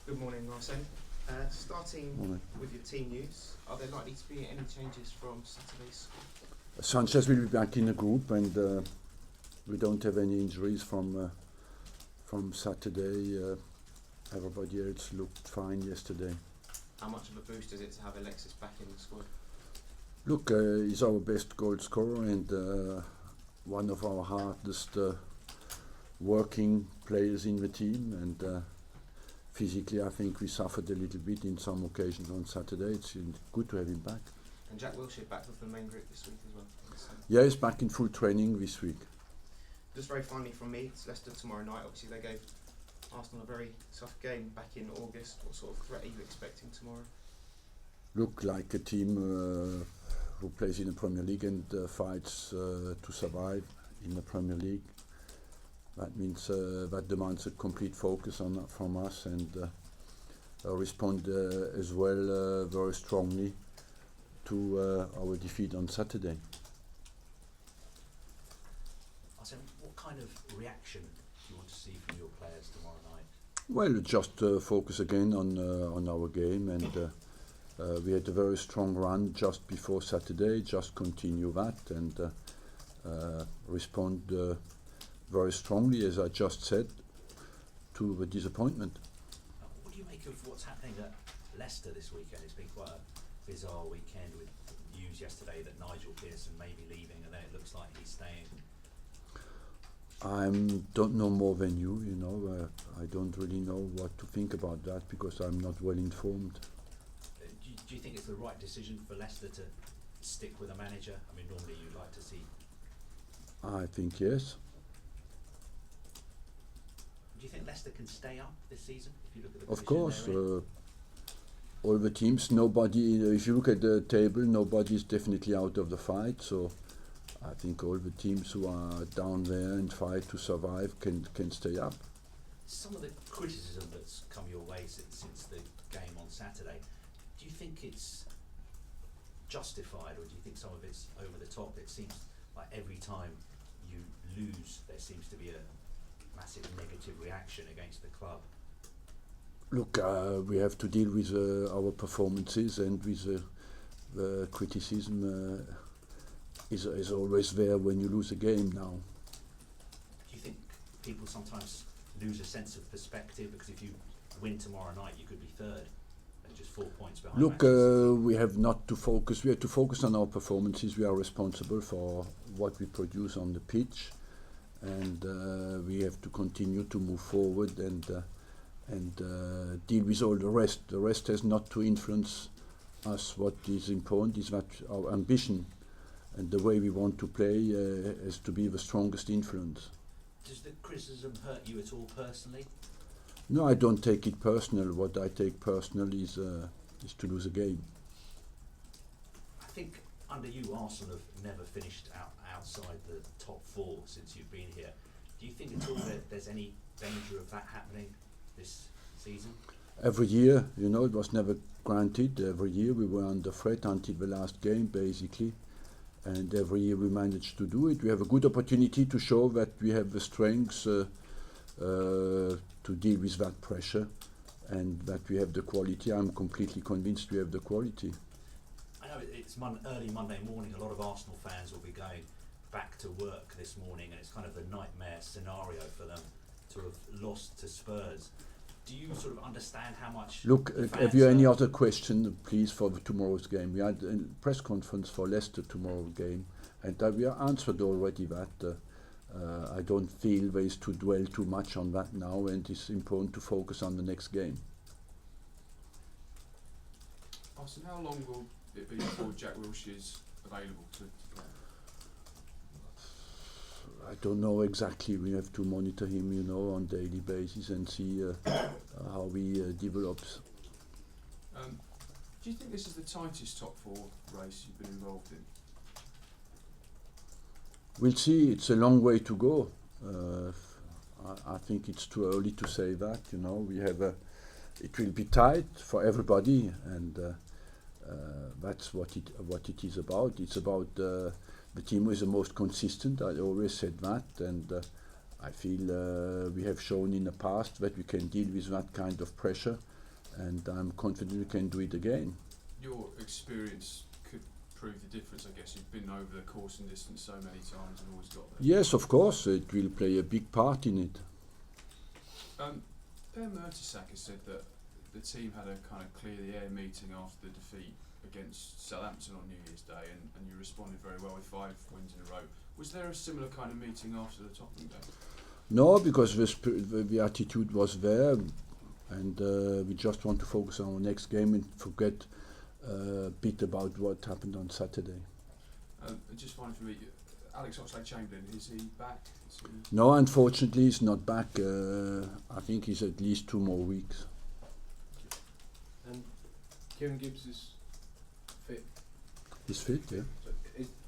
Good morning, Arsene. Starting with your team news, are there likely to be any changes from Saturday's squad? Sanchez will be back in the group, and we don't have any injuries from Saturday. Everybody else looked fine yesterday. How much of a boost is it to have Alexis back in the squad? Look, he's our best goal scorer and one of our hardest working players in the team. And physically, I think we suffered a little bit in some occasions on Saturday. It's good to have him back. And Jack Wilshere back with the main group this week as well? Yeah, he's back in full training this week. Just very finally from me, it's Leicester tomorrow night. Obviously, they gave Arsenal a very tough game back in August. What sort of threat are you expecting tomorrow? Look like a team who plays in the Premier League and fights to survive in the Premier League. That means that demands a complete focus from us and respond as well very strongly to our defeat on Saturday. Arsene, what kind of reaction do you want to see from your players tomorrow night? Well, just focus again on our game, and we had a very strong run just before Saturday. Just continue that and respond very strongly, as I just said, to the disappointment. What do you make of what's happening at Leicester this weekend? It's been quite a bizarre weekend with news yesterday that Nigel Pearson may be leaving, and then it looks like he's staying. I don't know more than you, I don't really know what to think about that because I'm not well informed. Do you think it's the right decision for Leicester to stick with a manager? I mean, normally you like to see... I think yes. Do you think Leicester can stay up this season? If you look at the Of course, they're in? all the teams, nobody, if you look at the table, nobody is definitely out of the fight, so I think all the teams who are down there and fight to survive can stay up. Some of the criticism that's come your way since the game on Saturday, do you think it's justified, or do you think some of it's over the top? It seems like every time you lose, there seems to be a massive negative reaction against the club. Look, we have to deal with our performances, and with the criticism is always there when you lose a game now. Do you think people sometimes lose a sense of perspective? Because if you win tomorrow night, you could be third and just 4 points behind. Look, we have not to focus. We have to focus on our performances. We are responsible for what we produce on the pitch, and we have to continue to move forward and deal with all the rest. The rest has not to influence us. What is important is that our ambition and the way we want to play has to be the strongest influence. Does the criticism hurt you at all personally? No, I don't take it personal. What I take personal is to lose a game. I think under you, Arsenal have never finished outside the top four since you've been here. Do you think at all that there's any danger of that happening this season? Every year, it was never granted. Every year we were under threat until the last game, basically. And every year we managed to do it. We have a good opportunity to show that we have the strengths to deal with that pressure, and that we have the quality. I'm completely convinced we have the quality. I know it's early Monday morning. A lot of Arsenal fans will be going back to work this morning, and it's kind of a nightmare scenario for them to have lost to Spurs. Do you sort of understand how much... Look, have you any other question, please, for tomorrow's game? We had a press conference for Leicester tomorrow's game, and we answered already that. I don't feel there is to dwell too much on that now, and it's important to focus on the next game. Arsene, how long will it be before Jack Wilshere's available to play? I don't know exactly. We have to monitor him, on a daily basis and see how he develops. Do you think this is the tightest top four race you've been involved in? We'll see. It's a long way to go. I think it's too early to say that. We have it will be tight for everybody, and that's what it is about. It's about the team who is the most consistent. I always said that, and I feel we have shown in the past that we can deal with that kind of pressure and I'm confident we can do it again. Your experience could prove the difference, I guess. You've been over the course and distance so many times and always got there. Yes, of course, it will play a big part in it. Per Mertesacker said that the team had a kind of clear the air meeting after the defeat against Southampton on New Year's Day, and you responded very well with 5 wins in a row. Was there a similar kind of meeting after the Tottenham game? No, because the attitude was there, and we just want to focus on our next game and forget a bit about what happened on Saturday. Just finally for me, Alex Oxlade-Chamberlain, is he back? No, unfortunately, he's not back. I think he's at least 2 more weeks. And Kieran Gibbs is fit. He's fit, yeah.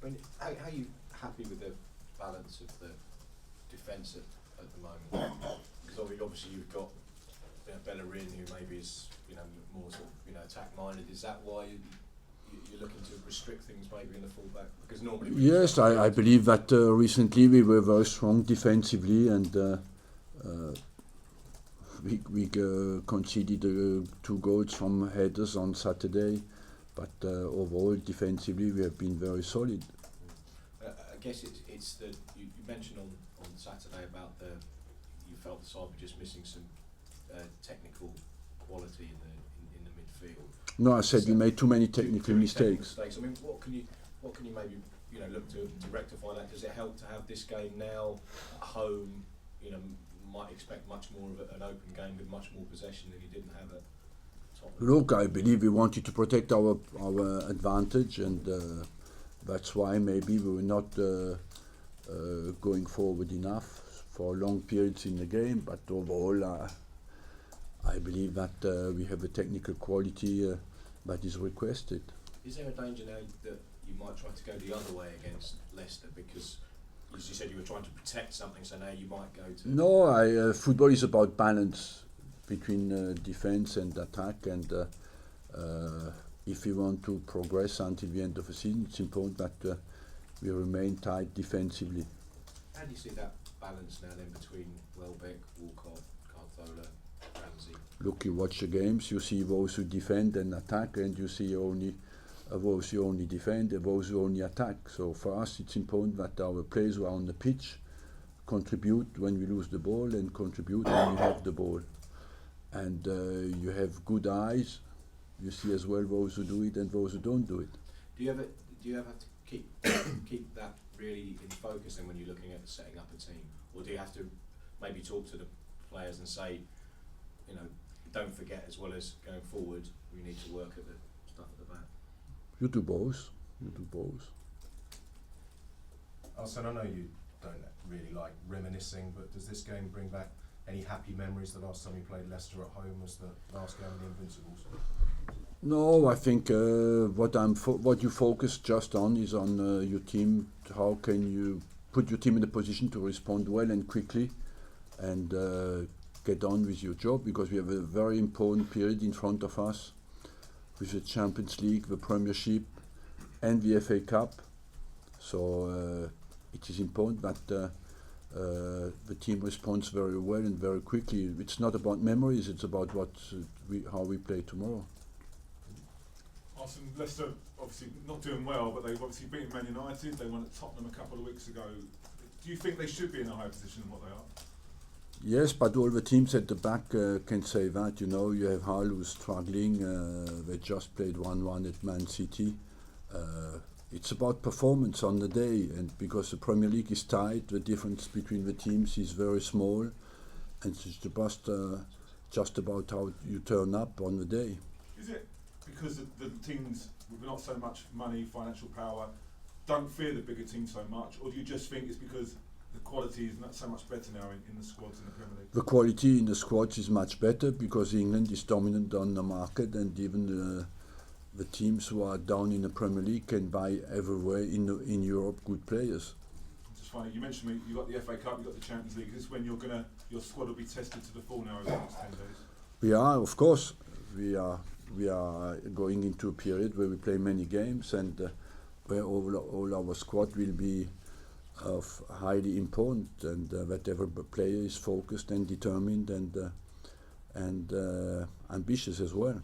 So how are you happy with the balance of the defence at the moment? Because obviously you've got Bellerin, who maybe is more sort of attack minded. Is that why you're looking to restrict things maybe in the fullback? Because normally yes, I believe that recently we were very strong defensively, and we conceded 2 goals from headers on Saturday, but overall defensively we have been very solid. I guess it's the you mentioned on Saturday about you felt the side were just missing some technical quality in the midfield. No, I said we made too many technical mistakes. I mean, what can you maybe look to rectify that? Does it help to have this game now at home? Might expect much more of an open game with much more possession than you didn't have at Tottenham. Look, I believe we wanted to protect our advantage, and that's why maybe we were not going forward enough for long periods in the game. But overall, I believe that we have a technical quality that is requested. Is there a danger now that you might try to go the other way against Leicester? Because, as you said, you were trying to protect something, so now you might go to... No, football is about balance between defence and attack, and if we want to progress until the end of the season, it's important that we remain tight defensively. How do you see that balance now then between Welbeck, Walcott, Carthola, Ramsey? Look, you watch the games, you see those who defend and attack, and you see only those who only defend and those who only attack. So for us it's important that our players who are on the pitch contribute when we lose the ball and contribute when we have the ball. And you have good eyes, you see as well those who do it and those who don't do it. Do you ever have to keep that really in focus then when you're looking at setting up a team? Or do you have to maybe talk to the players and say, don't forget, as well as going forward, we need to work at the stuff at the back? You do both. Arsene, I know you don't really like reminiscing, but does this game bring back any happy memories? The last time you played Leicester at home was the last game of the Invincibles. No, I think what you focus just on is on your team. How can you put your team in a position to respond well and quickly, and get on with your job, because we have a very important period in front of us with the Champions League, the Premiership, and the FA Cup. So it is important that the team responds very well and very quickly. It's not about memories; it's about how we play tomorrow. Arsene, Leicester obviously not doing well, but they've obviously beaten Man United. They won at Tottenham a couple of weeks ago. Do you think they should be in a higher position than what they are? Yes, but all the teams at the back can say that. You have Hull who's struggling. They just played 1-1 at Man City. It's about performance on the day, and because the Premier League is tight, the difference between the teams is very small, and it's just about how you turn up on the day. Is it because the teams with not so much money, financial power, don't fear the bigger teams so much, or do you just think it's because the quality is not so much better now in the squads in the Premier League? The quality in the squads is much better because England is dominant on the market, and even the teams who are down in the Premier League can buy everywhere in Europe good players. Just finally, you mentioned me. You got the FA Cup, you got the Champions League. Is this when your squad will be tested to the full now over the next 10 days? We are, of course. We are going into a period where we play many games, and where all our squad will be of highly important, and that every player is focused and determined, and and ambitious as well.